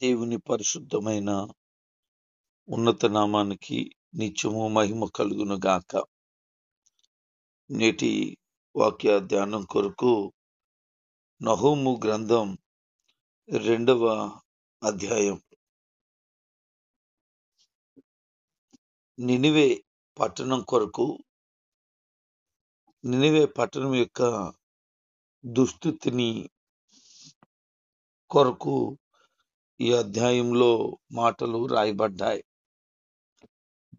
దేవుని పరిశుద్ధమైన ఉన్నత నామానికి నిత్యము మహిమ కలుగును గాక. నేటి వాక్య ధ్యానం కొరకు నహూము గ్రంథం 2వ అధ్యాయం. నినివే పట్టణం కొరకు, నినివే పట్టణం యొక్క దుస్థితిని కొరకు ఈ అధ్యాయంలో మాటలు రాయబడ్డాయి.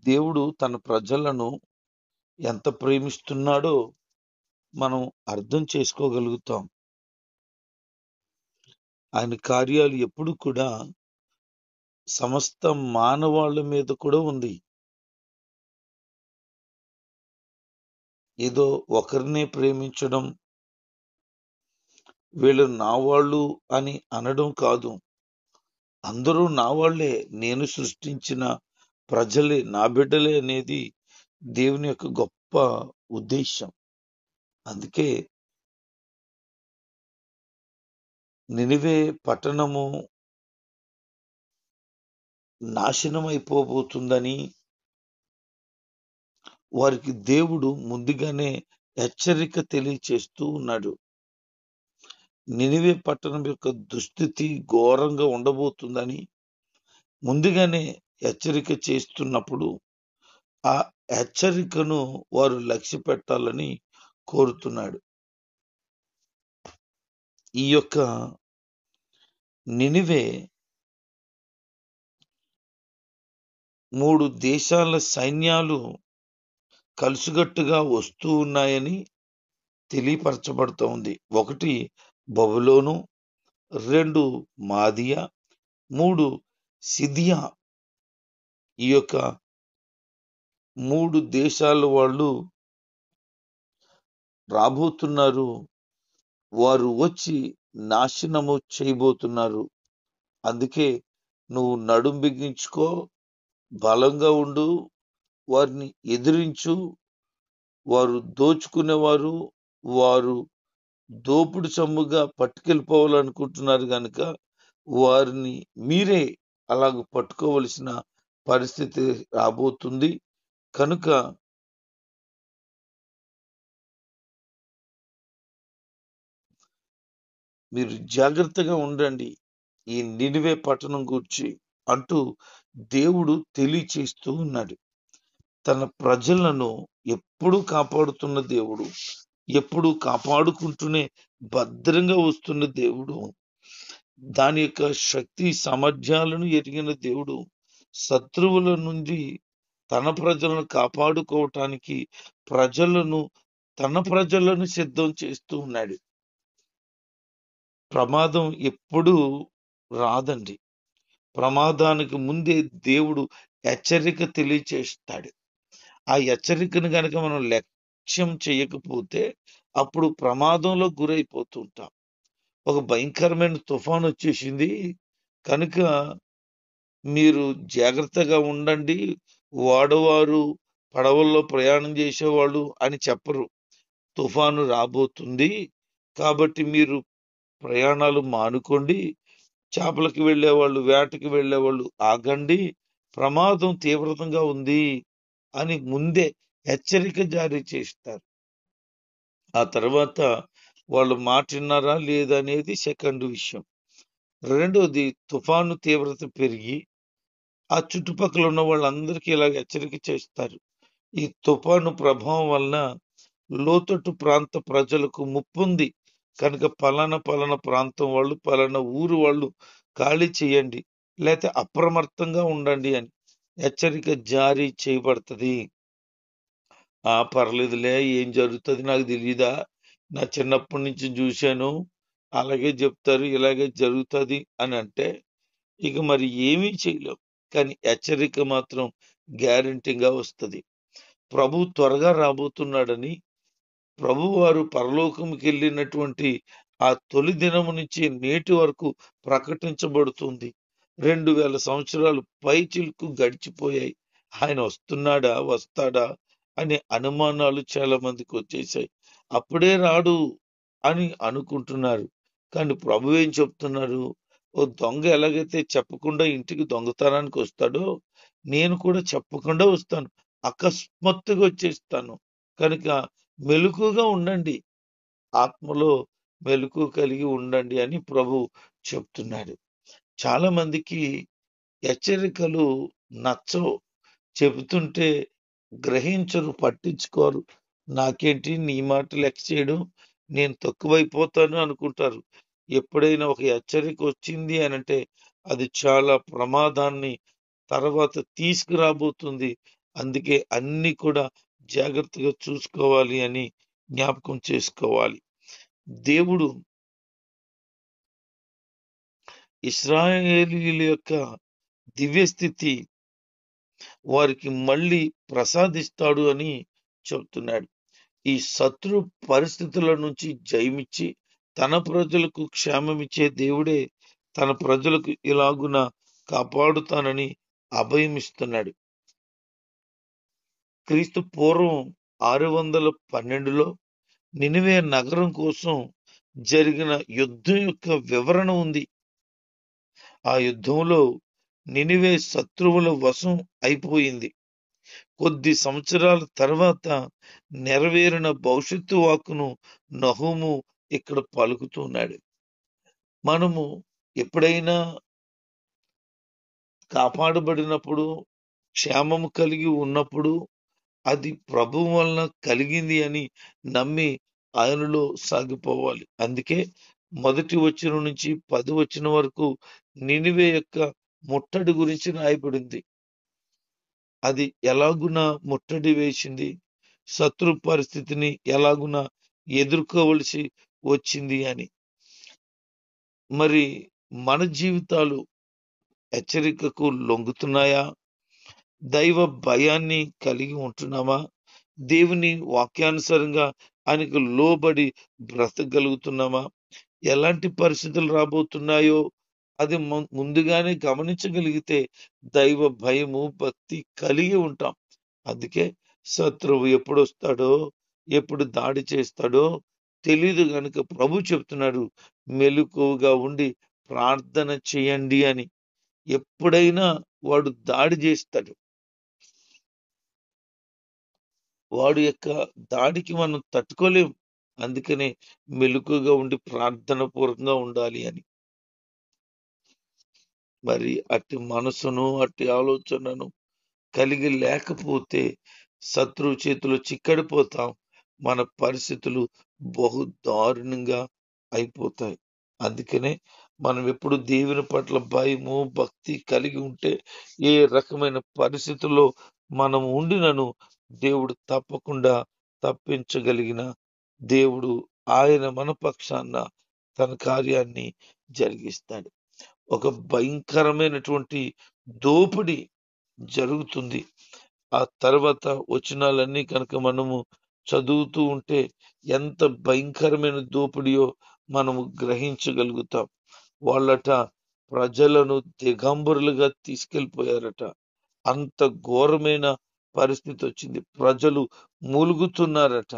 దేవుడు తన ప్రజలను ఎంత ప్రేమిస్తున్నాడో మనం అర్థం చేసుకోగలుగుతాం. ఆయన కార్యాలు ఎప్పుడు కూడా సమస్త మానవాళి మీద కూడా ఉంది. ఏదో ఒకరినే ప్రేమించడం, వీళ్ళు నా వాళ్ళు అని అనడం కాదు. అందరూ నా వాళ్ళే, నేను సృష్టించిన ప్రజలే, నా బిడ్డలే అనేది దేవుని యొక్క గొప్ప ఉద్దేశం. అందుకే నినివే పట్టణము నాశనం అయిపోబోతుందని వారికి దేవుడు ముందుగానే హెచ్చరిక తెలియచేస్తూ ఉన్నాడు. నినివే పట్టణం యొక్క దుస్థితి ఘోరంగా ఉండబోతుందని ముందుగానే హెచ్చరిక చేస్తున్నప్పుడు ఆ హెచ్చరికను వారు లక్ష్య పెట్టాలని కోరుతున్నాడు. ఈ యొక్క నినివే 3 దేశాల సైన్యాలు కలుసుగట్టుగా వస్తూ ఉన్నాయని తెలియపరచబడుతోంది. 1 బబులోను, 2 మాదియా, 3 సిదియా. ఈ యొక్క 3 దేశాల వాళ్ళు రాబోతున్నారు. వారు వచ్చి నాశనము చేయబోతున్నారు. అందుకే నువ్వు నడుం బిగించుకో, బలంగా ఉండు, వారిని ఎదిరించు. వారు దోచుకునేవారు, వారు దోపుడు సొమ్ముగా పట్టుకెళ్ళిపోవాలనుకుంటున్నారు కనుక వారిని మీరే అలాగ పట్టుకోవలసిన పరిస్థితి రాబోతుంది. కనుక మీరు జాగ్రత్తగా ఉండండి ఈ నినివే పట్టణం గురించి అంటూ దేవుడు తెలియచేస్తూ ఉన్నాడు. తన ప్రజలను ఎప్పుడూ కాపాడుతున్న దేవుడు, ఎప్పుడు కాపాడుకుంటూనే భద్రంగా వస్తున్న దేవుడు, దాని యొక్క శక్తి సామర్థ్యాలను ఎరిగిన దేవుడు శత్రువుల నుండి తన ప్రజలను కాపాడుకోవటానికి తన ప్రజలను సిద్ధం చేస్తూ ఉన్నాడు. ప్రమాదం ఎప్పుడూ రాదండి. ప్రమాదానికి ముందే దేవుడు హెచ్చరిక తెలియచేస్తాడు. ఆ హెచ్చరికను గనక మనం లక్ష్యం చేయకపోతే అప్పుడు ప్రమాదంలో గురైపోతూ ఉంటాం. ఒక భయంకరమైన తుఫాను వచ్చేసింది కనుక మీరు జాగ్రత్తగా ఉండండి, వాడవారు పడవల్లో ప్రయాణం చేసేవాళ్ళు అని చెప్పరు. తుఫాను రాబోతుంది కాబట్టి మీరు ప్రయాణాలు మానుకోండి, చేపలకు వెళ్ళేవాళ్ళు, వేటకి వెళ్ళేవాళ్ళు ఆగండి, ప్రమాదం తీవ్రతంగా ఉంది అని ముందే హెచ్చరిక జారీ చేస్తారు. ఆ తర్వాత వాళ్ళు మాట విన్నారా లేదనేది సెకండ్ విషయం. రెండోది, తుఫాను తీవ్రత పెరిగి ఆ చుట్టుపక్కల ఉన్న వాళ్ళందరికీ ఇలాగ హెచ్చరిక చేస్తారు. ఈ తుఫాను ప్రభావం వలన లోతట్టు ప్రాంత ప్రజలకు ముప్పుంది కనుక పలానా ప్రాంతం వాళ్ళు, పలానా ఊరు వాళ్ళు ఖాళీ చేయండి, లేకపోతే అప్రమత్తంగా ఉండండి అని హెచ్చరిక జారీ చేయబడుతుంది. పర్లేదులే, ఏం జరుగుతుంది నాకు తెలియదా, నా చిన్నప్పటి నుంచి చూశాను, అలాగే చెప్తారు, ఇలాగే జరుగుతుంది అని అంటే ఇక మరి ఏమీ చేయలేం. కానీ హెచ్చరిక మాత్రం గ్యారంటీగా వస్తుంది. ప్రభు త్వరగా రాబోతున్నాడని ప్రభువారు పరలోకంకి వెళ్ళినటువంటి ఆ తొలి దినము నుంచి నేటి వరకు ప్రకటించబడుతుంది. 2000 సంవత్సరాలు పైచిలుకు గడిచిపోయాయి. ఆయన వస్తున్నాడా, వస్తాడా అనే అనుమానాలు చాలా మందికి వచ్చేసాయి. అప్పుడే రాడు అని అనుకుంటున్నారు. కానీ ప్రభు ఏం చెప్తున్నారు, ఓ దొంగ ఎలాగైతే చెప్పకుండా ఇంటికి దొంగతనానికి వస్తాడో, నేను కూడా చెప్పకుండా వస్తాను. అకస్మాత్తుగా వచ్చేస్తాను. కనుక మెలకువగా ఉండండి. ఆత్మలో మెలకువ కలిగి ఉండండి అని ప్రభు చెప్తున్నాడు. చాలా మందికి హెచ్చరికలు నచ్చవు. చెబుతుంటే గ్రహించరు, పట్టించుకోరు. నాకేంటి నీ మాట లెక్క చేయడం, నేను తక్కువైపోతాను అనుకుంటారు. ఎప్పుడైనా ఒక హెచ్చరిక వచ్చింది అనంటే అది చాలా ప్రమాదాన్ని తర్వాత తీసుకురాబోతుంది. అందుకే అన్ని కూడా జాగ్రత్తగా చూసుకోవాలి అని జ్ఞాపకం చేసుకోవాలి. దేవుడు ఇశ్రాయేలీయుల యొక్క దివ్యస్థితి వారికి మళ్ళీ ప్రసాదిస్తాడు అని చెప్తున్నాడు. ఈ శత్రు పరిస్థితుల నుంచి జయమిచ్చి తన ప్రజలకు క్షేమమిచ్చే దేవుడే తన ప్రజలకు ఇలాగున కాపాడుతానని అభయమిస్తున్నాడు. క్రీస్తు పూర్వం 612లో నినివే నగరం కోసం జరిగిన యుద్ధం యొక్క వివరణ ఉంది. ఆ యుద్ధంలో నినివే శత్రువుల వశం అయిపోయింది. కొద్ది సంవత్సరాల తర్వాత నెరవేరిన భవిష్యత్తు వాక్కును నహూము ఇక్కడ పలుకుతున్నాడు. మనము ఎప్పుడైనా కాపాడబడినప్పుడు, క్షేమము కలిగి ఉన్నప్పుడు అది ప్రభువు వలన కలిగింది అని నమ్మి ఆయనలో సాగిపోవాలి. అందుకే మొదటి వచనం నుంచి 10 వచనం వరకు నినివే యొక్క ముట్టడి గురించి రాయబడింది. అది ఎలాగున ముట్టడి వేసింది, శత్రు పరిస్థితిని ఎలాగున ఎదుర్కోవలసి వచ్చింది అని. మరి మన జీవితాలు హెచ్చరికకు లొంగుతున్నాయా? దైవ భయాన్ని కలిగి ఉంటున్నామా? దేవుని వాక్యానుసారంగా ఆయనకు లోబడి బ్రతకగలుగుతున్నామా? ఎలాంటి పరిస్థితులు రాబోతున్నాయో అది ముందుగానే గమనించగలిగితే దైవ భయము, భక్తి కలిగి ఉంటాం. అందుకే శత్రువు ఎప్పుడొస్తాడో, ఎప్పుడు దాడి చేస్తాడో తెలీదు గనుక ప్రభు చెప్తున్నాడు, మెలకువగా ఉండి ప్రార్థన చేయండి అని. ఎప్పుడైనా వాడు దాడి చేస్తాడు. వాడి యొక్క దాడికి మనం తట్టుకోలేం. అందుకనే మెలకువగా ఉండి ప్రార్థన పూర్వకంగా ఉండాలి అని. మరి అట్టి మనసును, అట్టి ఆలోచనను కలిగి లేకపోతే శత్రువు చేతిలో చిక్కడిపోతాం. మన పరిస్థితులు బహు దారుణంగా అయిపోతాయి. అందుకనే మనం ఎప్పుడు దేవుని పట్ల భయము, భక్తి కలిగి ఉంటే ఏ రకమైన పరిస్థితుల్లో మనం ఉండినను దేవుడు తప్పకుండా తప్పించగలిగిన దేవుడు. ఆయన మన పక్షాన తన కార్యాన్ని జరిగిస్తాడు. ఒక భయంకరమైనటువంటి దోపిడి జరుగుతుంది. ఆ తర్వాత వచనాలన్నీ కనుక మనము చదువుతూ ఉంటే ఎంత భయంకరమైన దోపిడియో మనము గ్రహించగలుగుతాం. వాళ్ళట ప్రజలను దిగంబరులుగా తీసుకెళ్ళిపోయారట. అంత ఘోరమైన పరిస్థితి వచ్చింది. ప్రజలు మూలుగుతున్నారట.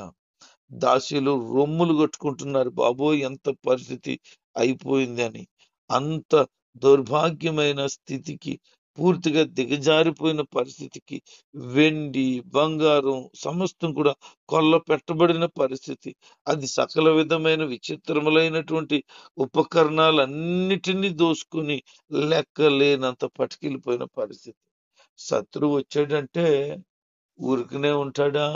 దాసీలు రొమ్ములు కొట్టుకుంటున్నారు. బాబోయ్, ఎంత పరిస్థితి అయిపోయింది అని. అంత దౌర్భాగ్యమైన స్థితికి, పూర్తిగా దిగజారిపోయిన పరిస్థితికి, వెండి, బంగారం సమస్తం కూడా కొల్ల పెట్టబడిన పరిస్థితి. అది సకల విధమైన విచిత్రములైనటువంటి ఉపకరణాలన్నిటినీ దోసుకుని లెక్కలేనంత పట్టుకెళ్ళిపోయిన పరిస్థితి. శత్రువు వచ్చాడంటే ఊరికనే ఉంటాడా?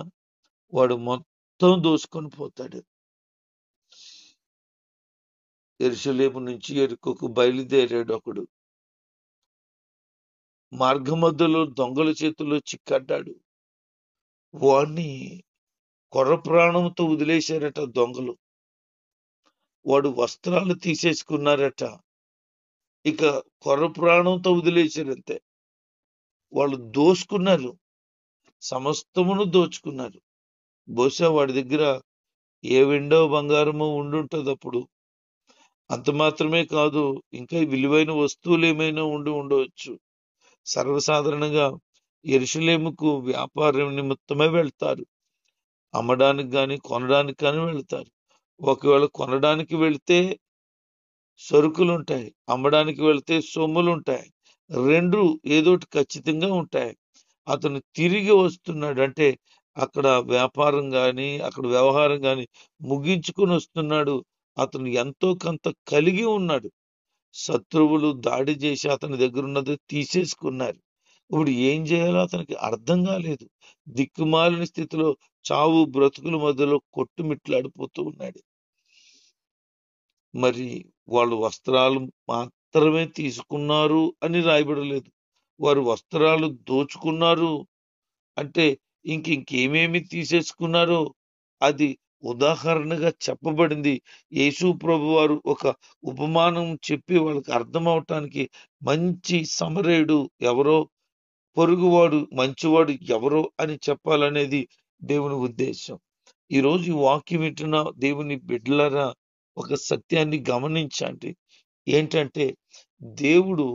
వాడు మొత్తం దోసుకొని పోతాడు. యెరూషలేము నుంచి యెరికోకు బయలుదేరాడు ఒకడు. మార్గమధ్యలో దొంగల చేతుల్లో చిక్కడ్డాడు. వాడిని కొర్ర ప్రాణంతో వదిలేశారట దొంగలు. వాడు వస్త్రాలు తీసేసుకున్నారట. ఇక కొర్ర ప్రాణంతో వదిలేశారంతే. వాళ్ళు దోసుకున్నారు, సమస్తమును దోచుకున్నారు. బహుశా వాడి దగ్గర ఏ వెండో బంగారమో ఉండుంటది అప్పుడు. అంత మాత్రమే కాదు, ఇంకా విలువైన వస్తువులు ఏమైనా ఉండవచ్చు. సర్వసాధారణంగా యెరూషలేముకు వ్యాపారం నిమిత్తమే వెళ్తారు. అమ్మడానికి గాని, కొనడానికి కానీ వెళ్తారు. ఒకవేళ కొనడానికి వెళ్తే సరుకులుంటాయి. అమ్మడానికి వెళ్తే సొమ్ములుంటాయి. 2 ఏదోటి ఖచ్చితంగా ఉంటాయి. అతను తిరిగి వస్తున్నాడు. అంటే అక్కడ వ్యాపారం గాని, అక్కడ వ్యవహారం గాని ముగించుకొనొస్తున్నాడు. అతను ఎంతో కొంత కలిగి ఉన్నాడు. శత్రువులు దాడి చేసి అతని దగ్గరున్నది తీసేసుకున్నారు. ఇప్పుడు ఏం జేయాలో అతనికి అర్థం గాలేదు. దిక్కుమాలిన స్థితిలో చావు బ్రతుకుల మధ్యలో కొట్టుమిట్లాడిపోతూ ఉన్నాడు. మరి వాళ్ళు వస్త్రాలు మాత్రమే తీసుకున్నారు అని రాయబడలేదు. వారు వస్త్రాలు దోచుకున్నారు అంటే ఇంకేమేమి తీసేసుకున్నారో అది ఉదాహరణగా చెప్పబడింది. యేసు ప్రభువారు ఒక ఉపమానం చెప్పి వాళ్ళకి అర్థమవటానికి మంచి సమరయుడు ఎవరో, పొరుగువాడు మంచివాడు ఎవరో అని చెప్పాలనేది దేవుని ఉద్దేశం. ఈరోజు ఈ వాక్యం వింటున్న దేవుని బిడ్డలారా, ఒక సత్యాన్ని గమనించండి. ఏంటంటే దేవుడు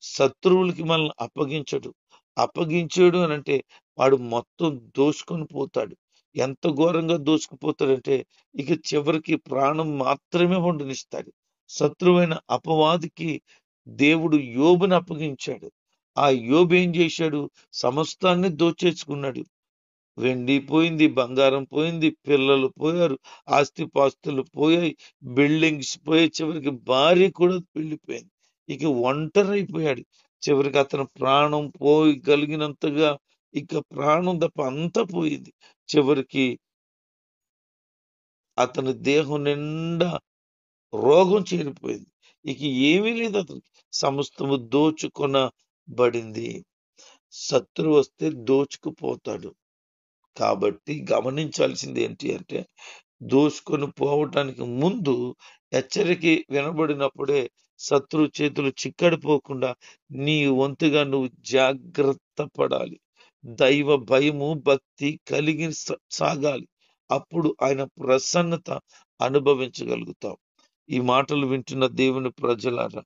శత్రువులకి మనల్ని అప్పగించడు. అప్పగించాడు అనంటే వాడు మొత్తం దోచుకొని పోతాడు. ఎంత ఘోరంగా దోచుకుపోతాడంటే ఇక చివరికి ప్రాణం మాత్రమే ఉండనిస్తాడు. శత్రువైన అపవాదికి దేవుడు యోబుని అప్పగించాడు. ఆ యోబు ఏం చేశాడు? సమస్తాన్ని దోచేసుకున్నాడు. వెండి పోయింది, బంగారం పోయింది, పిల్లలు పోయారు, ఆస్తిపాస్తులు పోయాయి, బిల్డింగ్స్ పోయాయి, చివరికి భార్య కూడా వెళ్ళిపోయింది. ఇక ఒంటరైపోయాడు. చివరికి అతను ప్రాణం పోయగలిగినంతగా ఇక ప్రాణం తప్ప అంతా పోయింది. చివరికి అతని దేహం నిండా రోగం చేరిపోయింది. ఇక ఏమీ లేదు అతనికి. సమస్తము దోచుకొనబడింది. శత్రువు వస్తే దోచుకుపోతాడు. కాబట్టి గమనించాల్సింది ఏంటి అంటే దోసుకొని పోవటానికి ముందు హెచ్చరిక వినబడినప్పుడే శత్రు చేతులు చిక్కడిపోకుండా నీ వంతుగా నువ్వు జాగ్రత్త పడాలి. దైవ భయము భక్తి కలిగి సాగాలి. అప్పుడు ఆయన ప్రసన్నత అనుభవించగలుగుతాం. ఈ మాటలు వింటున్న దేవుని ప్రజలారా,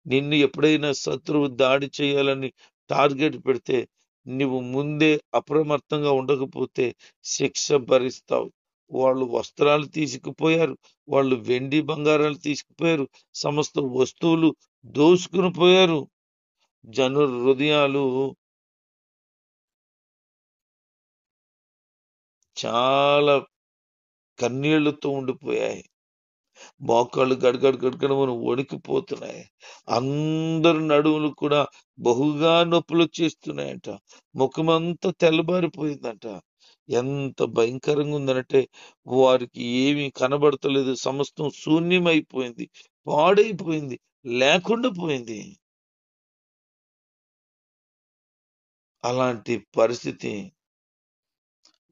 నిన్ను ఎప్పుడైనా శత్రువు దాడి చేయాలని టార్గెట్ పెడితే నువ్వు ముందే అప్రమత్తంగా ఉండకపోతే శిక్ష భరిస్తావు. వాళ్ళు వస్త్రాలు తీసుకుపోయారు. వాళ్ళు వెండి బంగారాలు తీసుకుపోయారు. సమస్త వస్తువులు దోసుకుని పోయారు. జనుల హృదయాలు చాలా కన్నీళ్లతో ఉండిపోయాయి. మోకాళ్ళు గడగడ గడగడమని వణికిపోతున్నాయి. అందరి నడుములు కూడా బహుగా నొప్పులు వచ్చేస్తున్నాయంట. ముఖమంతా తెల్లబారిపోయిందంట. ఎంత భయంకరంగా ఉందనంటే వారికి ఏమీ కనబడతలేదు. సమస్తం శూన్యమైపోయింది, పాడైపోయింది, లేకుండా పోయింది. అలాంటి పరిస్థితి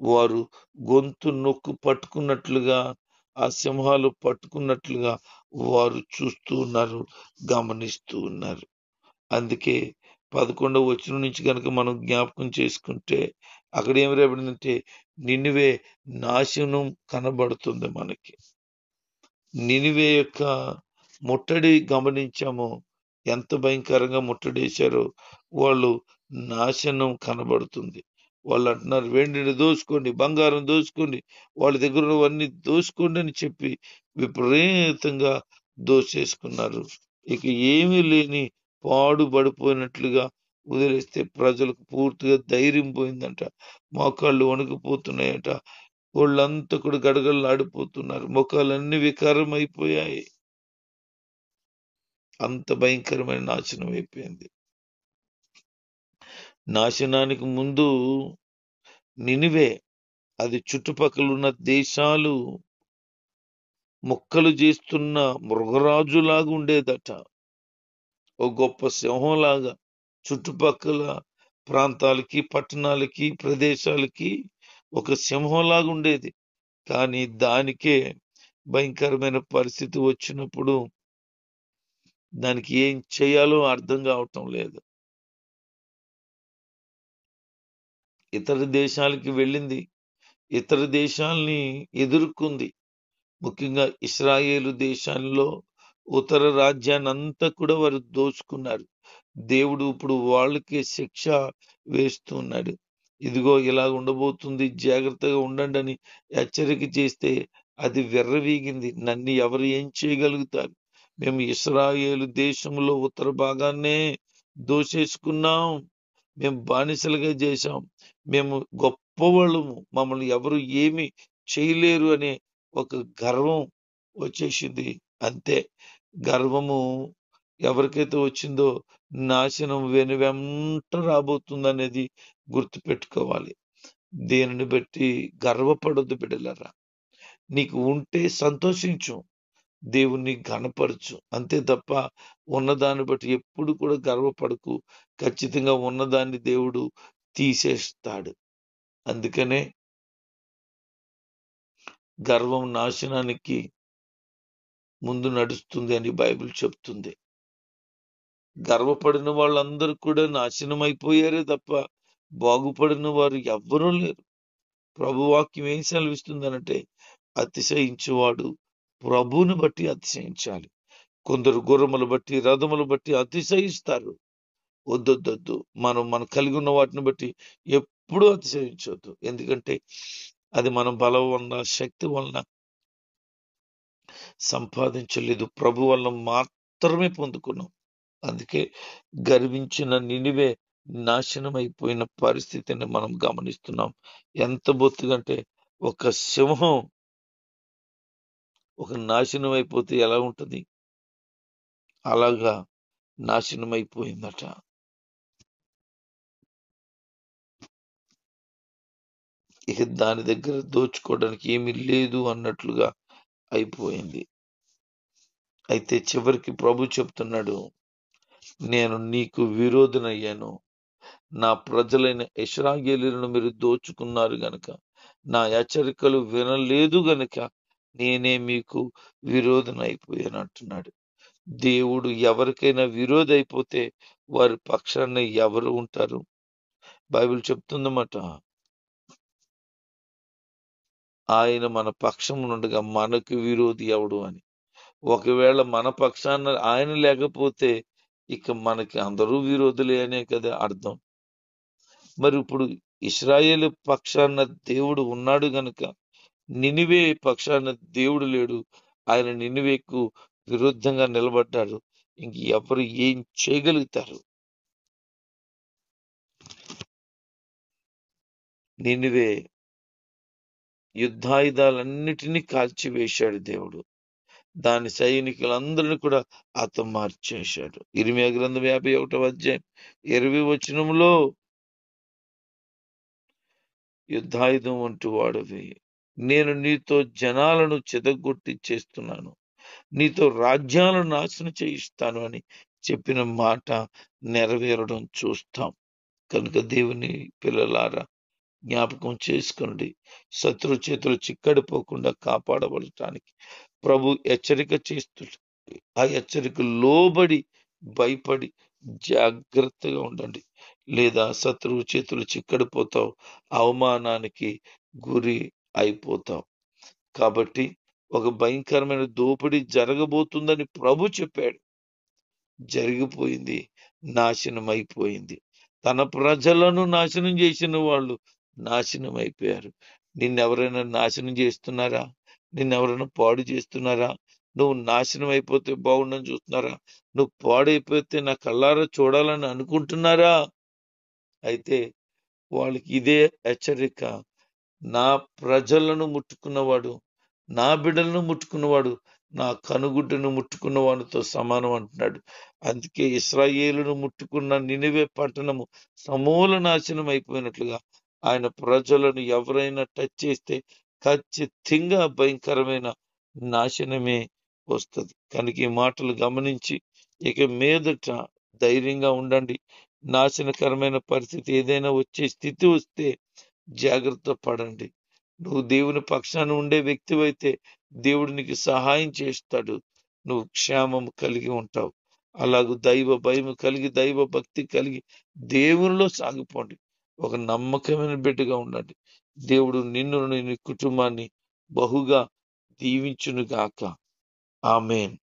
వారు గొంతు నొక్కు పట్టుకున్నట్లుగా, ఆ సింహాలు పట్టుకున్నట్లుగా వారు చూస్తూ ఉన్నారు, గమనిస్తూ ఉన్నారు. అందుకే 11వ వచనం నుంచి గనక మనం జ్ఞాపకం చేసుకుంటే అక్కడ ఏమి రాయబడిందంటే నినివే నాశనం కనబడుతుంది మనకి. నినివే యొక్క ముట్టడి గమనించాము. ఎంత భయంకరంగా ముట్టడేశారో. వాళ్ళు నాశనం కనబడుతుంది. వాళ్ళు అంటున్నారు వెండిని దోచుకోండి, బంగారం దోచుకోండి, వాళ్ళ దగ్గర ఉన్నవన్నీ దోచుకోండి అని చెప్పి విపరీతంగా దోచేసుకున్నారు. ఇక ఏమీ లేని పాడుబడిపోయినట్లుగా వదిలేస్తే ప్రజలకు పూర్తిగా ధైర్యం పోయిందంట. మోకాళ్ళు వణికిపోతున్నాయట. వాళ్ళంతా కూడా గడగడలాడిపోతున్నారు. ముఖాలన్నీ వికారం అయిపోయాయి. అంత భయంకరమైన నాశనం అయిపోయింది. నాశనానికి ముందు నినివే, అది చుట్టుపక్కల ఉన్న దేశాలు ముక్కలు చేస్తున్న మృగరాజులాగా ఉండేదట. ఓ గొప్ప సింహంలాగా చుట్టుపక్కల ప్రాంతాలకి, పట్టణాలకి, ప్రదేశాలకి ఒక సింహంలాగా ఉండేది. కానీ దానికే భయంకరమైన పరిస్థితి వచ్చినప్పుడు దానికి ఏం చేయాలో అర్థం కావటం లేదు. ఇతర దేశాలకి వెళ్ళింది, ఇతర దేశాల్ని ఎదుర్కొంది. ముఖ్యంగా ఇస్రాయేలు దేశంలో ఉత్తర రాజ్యాన్ని అంతా కూడా వారు దోచుకున్నారు. దేవుడు ఇప్పుడు వాళ్ళకి శిక్ష వేస్తున్నాడు. ఇదిగో ఇలా ఉండబోతుంది, జాగ్రత్తగా ఉండండి అని హెచ్చరిక చేస్తే అది విర్రవీగింది. నన్ను ఎవరు ఏం చేయగలుగుతారు? మేము ఇశ్రాయేలు దేశంలో ఉత్తర భాగాన్నే దోచేసుకున్నాం. మేము బానిసలుగా చేశాం. మేము గొప్పవాళ్ళము, మమ్మల్ని ఎవరు ఏమి చేయలేరు అనే ఒక గర్వం వచ్చేసింది. అంతే. గర్వము ఎవరికైతే వచ్చిందో నాశనం వెనువెంట రాబోతుందనేది గుర్తుపెట్టుకోవాలి. దేనిని బట్టి గర్వపడొద్దు బిడ్డలారా. నీకు ఉంటే సంతోషించు, దేవుణ్ణి ఘనపరచు, అంతే తప్ప ఉన్నదాన్ని బట్టి ఎప్పుడు కూడా గర్వపడకు. ఖచ్చితంగా ఉన్నదాన్ని దేవుడు తీసేస్తాడు. అందుకనే గర్వం నాశనానికి ముందు నడుస్తుంది అని బైబిల్ చెప్తుంది. గర్వపడిన వాళ్ళందరూ కూడా నాశనం అయిపోయారే తప్ప బాగుపడిన వారు ఎవ్వరూ లేరు. ప్రభువాక్యం ఏం సెలవిస్తుందనంటే, అతిశయించువాడు ప్రభువుని బట్టి అతిశయించాలి. కొందరు గుర్రములు బట్టి రథములు బట్టి అతిశయిస్తారు. వద్దొద్దొద్దు. మనం కలిగి ఉన్న వాటిని బట్టి ఎప్పుడూ అతిశయించవద్దు. ఎందుకంటే అది మన బలం వలన, శక్తి వలన సంపాదించలేదు, ప్రభు వలన మాత్రమే పొందుకున్నాం. అందుకే గర్వించిన నినివే నాశనం అయిపోయిన పరిస్థితిని మనం గమనిస్తున్నాం. ఎంత బొత్తుగంటే ఒక సింహం ఒక నాశనం అయిపోతే ఎలా ఉంటది, అలాగా నాశనం అయిపోయిందట. ఇక దాని దగ్గర దోచుకోవడానికి ఏమీ లేదు అన్నట్లుగా అయిపోయింది. అయితే చివరికి ప్రభు చెప్తున్నాడు, నేను నీకు విరోధనయ్యాను. నా ప్రజలైన ఇశ్రాయేలీయులను మీరు దోచుకున్నారు గనుక, నా హెచ్చరికలు వినలేదు గనుక నేనే మీకు విరోధనైపోయాను అంటున్నాడు. దేవుడు ఎవరికైనా విరోధి అయిపోతే వారి పక్షాన్ని ఎవరు ఉంటారు? బైబిల్ చెప్తుందన్నమాట, ఆయన మన పక్షమునుండగా మనకు విరోధి ఎవడు అని. ఒకవేళ మన పక్షాన ఆయన లేకపోతే ఇక మనకి అందరూ విరోధులే అనే కదా అర్థం. మరి ఇప్పుడు ఇశ్రాయేలు పక్షాన దేవుడు ఉన్నాడు గనుక నినివే పక్షాన దేవుడు లేడు. ఆయన నినివేకు విరుద్ధంగా నిలబడ్డాడు. ఇంక ఎవరు ఏం చేయగలుగుతారు? నినివే యుద్ధాయుధాలన్నిటినీ కాల్చివేశాడు దేవుడు. దాని సైనికులందరినీ కూడా హతమార్చేశాడు. ఇర్మీయా గ్రంథం 51వ అధ్యాయం 20వ వచనంలో, యుద్ధాయుధం వంటి వాడివి, నేను నీతో జనాలను చెదగొట్టి చేస్తున్నాను, నీతో రాజ్యాలను నాశనం చేయిస్తాను అని చెప్పిన మాట నెరవేరడం చూస్తాం. కనుక దేవుని పిల్లలారా, జ్ఞాపకం చేసుకోండి. శత్రు చేతులు చిక్కడిపోకుండా కాపాడబడటానికి ప్రభు హెచ్చరిక చేస్తుంది. ఆ హెచ్చరిక లోబడి భయపడి జాగ్రత్తగా ఉండండి, లేదా శత్రువు చేతులు చిక్కడిపోతావు, అవమానానికి గురి అయిపోతావు. కాబట్టి ఒక భయంకరమైన దోపిడీ జరగబోతుందని ప్రభు చెప్పాడు. జరిగిపోయింది, నాశనం అయిపోయింది. తన ప్రజలను నాశనం చేసిన వాళ్ళు నాశనం అయిపోయారు. నిన్నెవరైనా నాశనం చేస్తున్నారా? నిన్నెవరైనా పాడు చేస్తున్నారా? నువ్వు నాశనం అయిపోతే బాగుండని చూస్తున్నారా? నువ్వు పాడైపోతే నా కళ్ళారా చూడాలని అనుకుంటున్నారా? అయితే వాళ్ళకి ఇదే హెచ్చరిక. నా ప్రజలను ముట్టుకున్నవాడు, నా బిడ్డలను ముట్టుకున్నవాడు నా కనుగుడ్డును ముట్టుకున్న వాడితో సమానం అంటున్నాడు. అందుకే ఇశ్రాయేలును ముట్టుకున్న నినివే పట్టణము సమూల నాశనం అయిపోయినట్లుగా ఆయన ప్రజలను ఎవరైనా టచ్ చేస్తే ఖచ్చితంగా భయంకరమైన నాశనమే వస్తుంది. కనుక ఈ మాటలు గమనించి ఇక మీదట ధైర్యంగా ఉండండి. నాశనకరమైన పరిస్థితి ఏదైనా వచ్చే స్థితి వస్తే జాగ్రత్త పడండి. నువ్వు దేవుని పక్షాన ఉండే వ్యక్తివైతే దేవుడు నీకు సహాయం చేస్తాడు. నువ్వు క్షేమం కలిగి ఉంటావు. అలాగూ దైవ భయం కలిగి, దైవ భక్తి కలిగి దేవునిలో సాగిపోండి. ఒక నమ్మకమైన బిడ్డగా ఉండండి. దేవుడు నిన్ను, నీ కుటుంబాన్ని బహుగా దీవించును గాక. ఆమేన్.